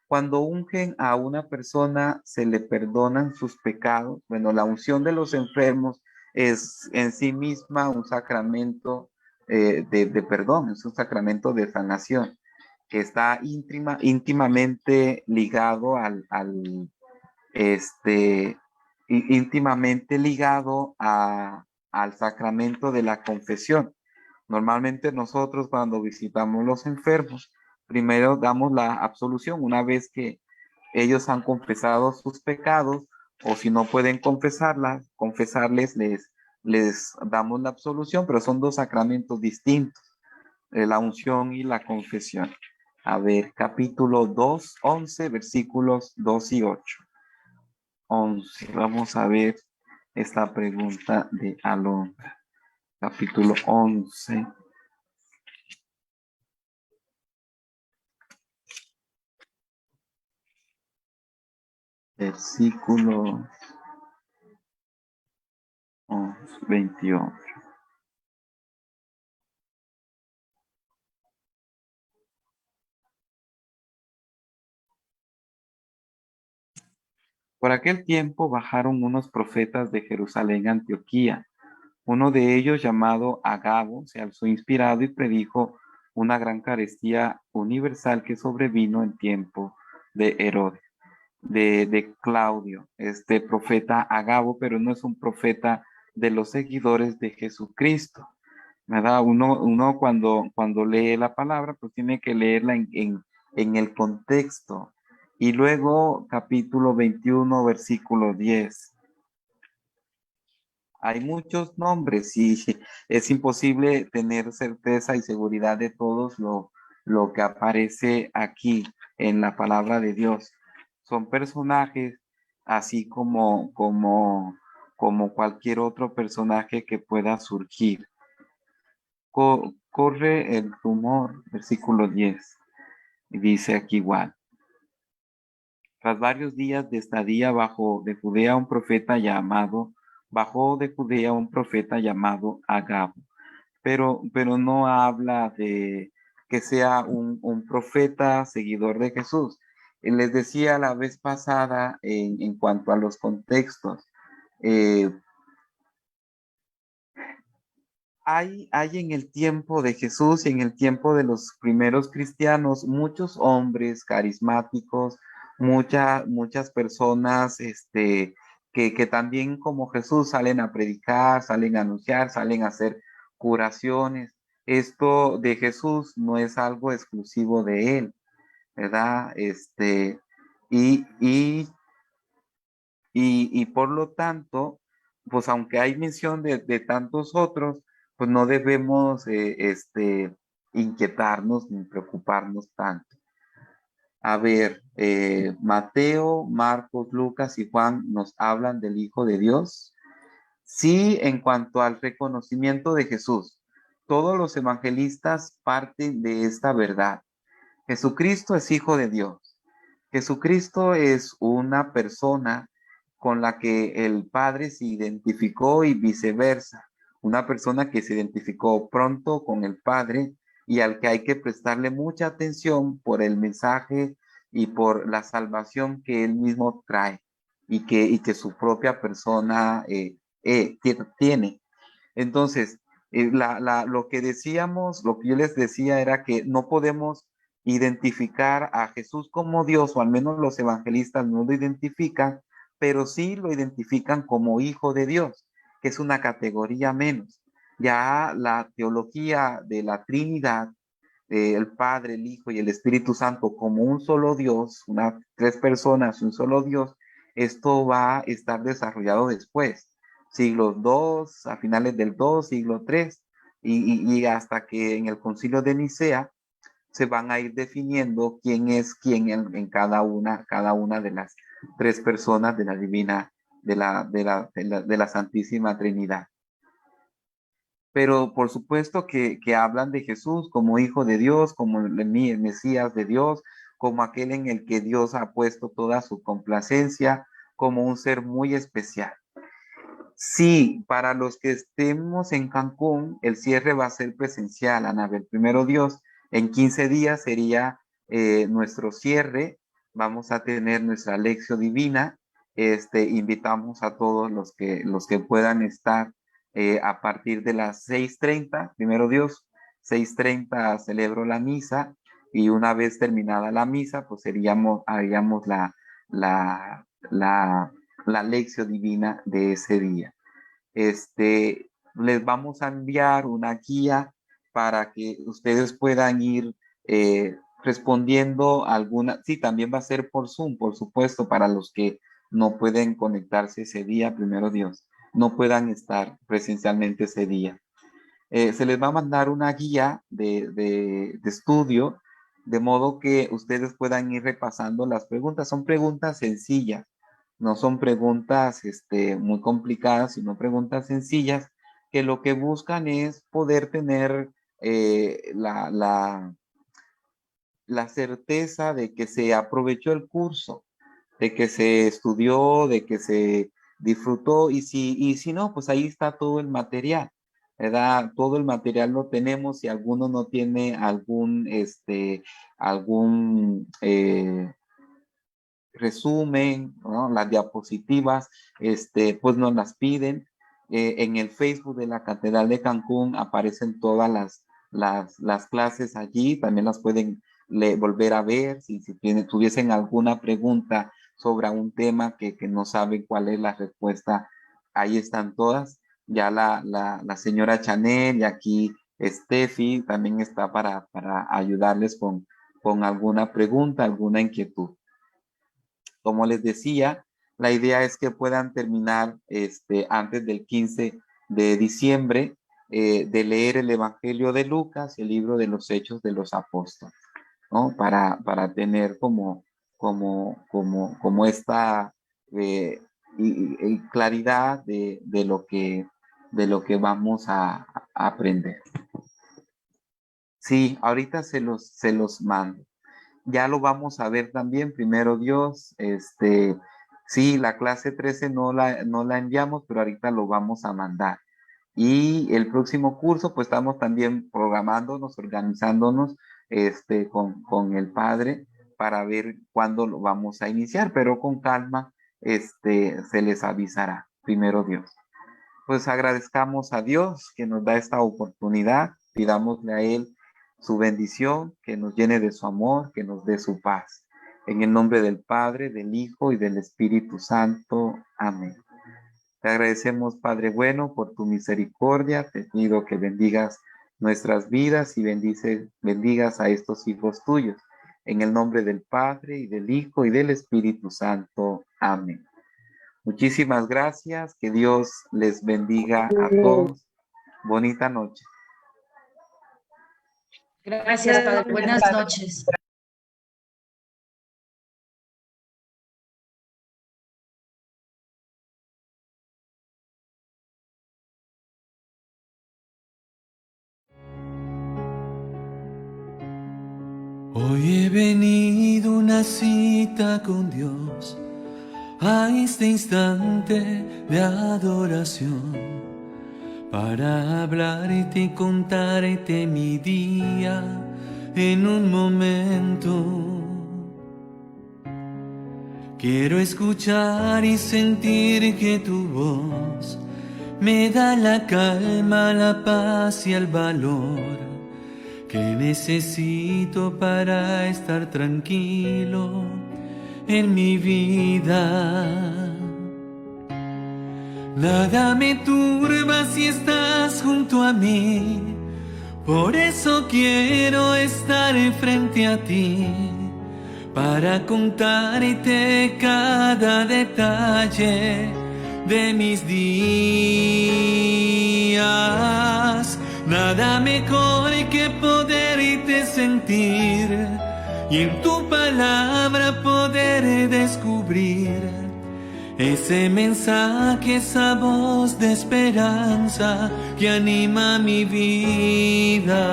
Speaker 2: cuando ungen a una persona, se le perdonan sus pecados. Bueno, la unción de los enfermos es en sí misma un sacramento de perdón, es un sacramento de sanación que está íntimamente ligado este, íntimamente ligado al sacramento de la confesión. Normalmente nosotros cuando visitamos los enfermos, primero damos la absolución una vez que ellos han confesado sus pecados o si no pueden confesarles, les damos la absolución, pero son dos sacramentos distintos, la unción y la confesión. A ver, capítulo 2, 11, versículos 2 y 8. 11. Vamos a ver esta pregunta de Alondra. Capítulo 11. Versículo 11, 28. Por aquel tiempo bajaron unos profetas de Jerusalén a Antioquía. Uno de ellos, llamado Agabo, se alzó inspirado y predijo una gran carestía universal que sobrevino en tiempo de Herodes, de Claudio, este profeta Agabo, pero no es un profeta de los seguidores de Jesucristo, ¿verdad? Uno cuando lee la palabra, pues tiene que leerla en el contexto. Y luego, capítulo 21, versículo 10. Hay muchos nombres y es imposible tener certeza y seguridad de todos lo que aparece aquí en la palabra de Dios. Son personajes así como cualquier otro personaje que pueda surgir. Corre el rumor, versículo 10, y dice aquí igual. Tras varios días de estadía bajó de Judea un profeta llamado Agabo, pero no habla de que sea un profeta seguidor de Jesús. Les decía la vez pasada en cuanto a los contextos, eh, hay en el tiempo de Jesús y en el tiempo de los primeros cristianos muchos hombres carismáticos, muchas personas que también como Jesús salen a predicar, salen a anunciar, salen a hacer curaciones. Esto de Jesús no es algo exclusivo de él, ¿verdad? Y, y y por lo tanto, pues aunque hay mención de tantos otros, pues no debemos inquietarnos ni preocuparnos tanto. A ver, Mateo, Marcos, Lucas y Juan nos hablan del Hijo de Dios. Sí, en cuanto al reconocimiento de Jesús, todos los evangelistas parten de esta verdad. Jesucristo es Hijo de Dios. Jesucristo es una persona con la que el Padre se identificó y viceversa. Una persona que se identificó pronto con el Padre y al que hay que prestarle mucha atención por el mensaje y por la salvación que él mismo trae y que su propia persona tiene. Entonces, lo que decíamos, lo que yo les decía era que no podemos identificar a Jesús como Dios, o al menos los evangelistas no lo identifican, pero sí lo identifican como Hijo de Dios, que es una categoría menos. Ya la teología de la Trinidad, el Padre, el Hijo y el Espíritu Santo como un solo Dios, tres personas, un solo Dios, esto va a estar desarrollado después, siglos 2 a finales del 2 siglo 3 y hasta que en el concilio de Nicea se van a ir definiendo quién es quién en cada una de las tres personas de la divina, de la Santísima Trinidad. Pero por supuesto que hablan de Jesús como Hijo de Dios, como el Mesías de Dios, como aquel en el que Dios ha puesto toda su complacencia, como un ser muy especial. Sí, para los que estemos en Cancún, el cierre va a ser presencial, Anabel. Primero Dios, en 15 días sería nuestro cierre. Vamos a tener nuestra lección divina. Invitamos a todos los que puedan estar a partir de las 6:30. Primero Dios, 6:30 celebro la misa y una vez terminada la misa, pues haríamos la, la la lección divina de ese día. Les vamos a enviar una guía para que ustedes puedan ir respondiendo alguna. Sí, también va a ser por Zoom, por supuesto, para los que no pueden conectarse ese día, primero Dios, no puedan estar presencialmente ese día. Se les va a mandar una guía de estudio, de modo que ustedes puedan ir repasando las preguntas. Son preguntas sencillas, no son preguntas muy complicadas, sino preguntas sencillas que lo que buscan es poder tener la certeza de que se aprovechó el curso, de que se estudió, de que se disfrutó y si no, pues ahí está todo el material, ¿verdad? Todo el material lo tenemos. Si alguno no tiene algún resumen, ¿no? Las diapositivas, pues nos las piden. En el Facebook de la Catedral de Cancún aparecen todas las clases allí, también las pueden volver a ver si tuviesen alguna pregunta sobre un tema que no saben cuál es la respuesta, ahí están todas. Ya la señora Chanel y aquí Steffi también está para ayudarles con alguna pregunta, alguna inquietud. Como les decía, la idea es que puedan terminar antes del 15 de diciembre de leer el Evangelio de Lucas y el libro de los Hechos de los Apóstoles, ¿no? Para tener como esta claridad de lo que vamos a aprender. Sí, ahorita se los mando. Ya lo vamos a ver también, primero Dios, sí, la clase 13 no la enviamos, pero ahorita lo vamos a mandar. Y el próximo curso, pues estamos también programándonos, organizándonos, con el padre para ver cuándo lo vamos a iniciar, pero con calma, se les avisará, primero Dios. Pues agradezcamos a Dios que nos da esta oportunidad, pidámosle a Él su bendición, que nos llene de su amor, que nos dé su paz. En el nombre del Padre, del Hijo y del Espíritu Santo. Amén. Te agradecemos, Padre bueno, por tu misericordia. Te pido que bendigas nuestras vidas y bendigas a estos hijos tuyos. En el nombre del Padre y del Hijo y del Espíritu Santo. Amén. Muchísimas gracias. Que Dios les bendiga a todos. Bonita noche.
Speaker 3: Gracias, Padre. Buenas noches.
Speaker 1: Hoy he venido a una cita con Dios, a este instante de adoración, para hablarte y contarte mi día en un momento. Quiero escuchar y sentir que tu voz me da la calma, la paz y el valor que necesito para estar tranquilo en mi vida. Nada me turba si estás junto a mí, por eso quiero estar frente a ti, para contarte cada detalle de mis días. Nada mejor que poderte sentir y en tu palabra poder descubrir ese mensaje, esa voz de esperanza que anima mi vida.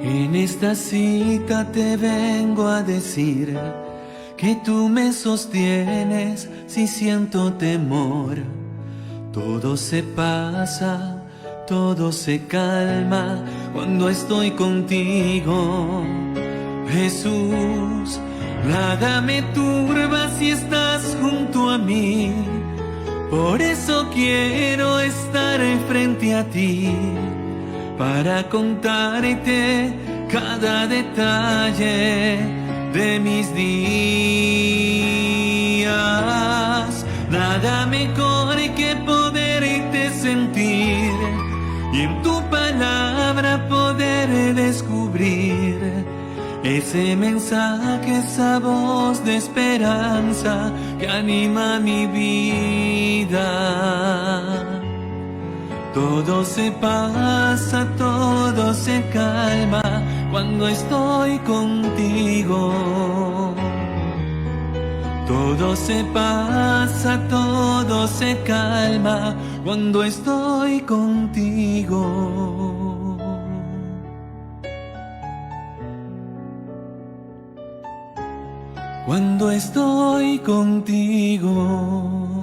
Speaker 1: En esta cita te vengo a decir que tú me sostienes si siento temor. Todo se pasa, todo se calma cuando estoy contigo. Jesús, nada me turba si estás junto a mí. Por eso quiero estar frente a ti, para contarte cada detalle de mis días. Nada mejor que poderte sentir y en tu palabra poder descubrir ese mensaje, esa voz de esperanza que anima mi vida. Todo se pasa, todo se calma cuando estoy contigo. Todo se pasa, todo se calma cuando estoy contigo. cuando estoy contigo.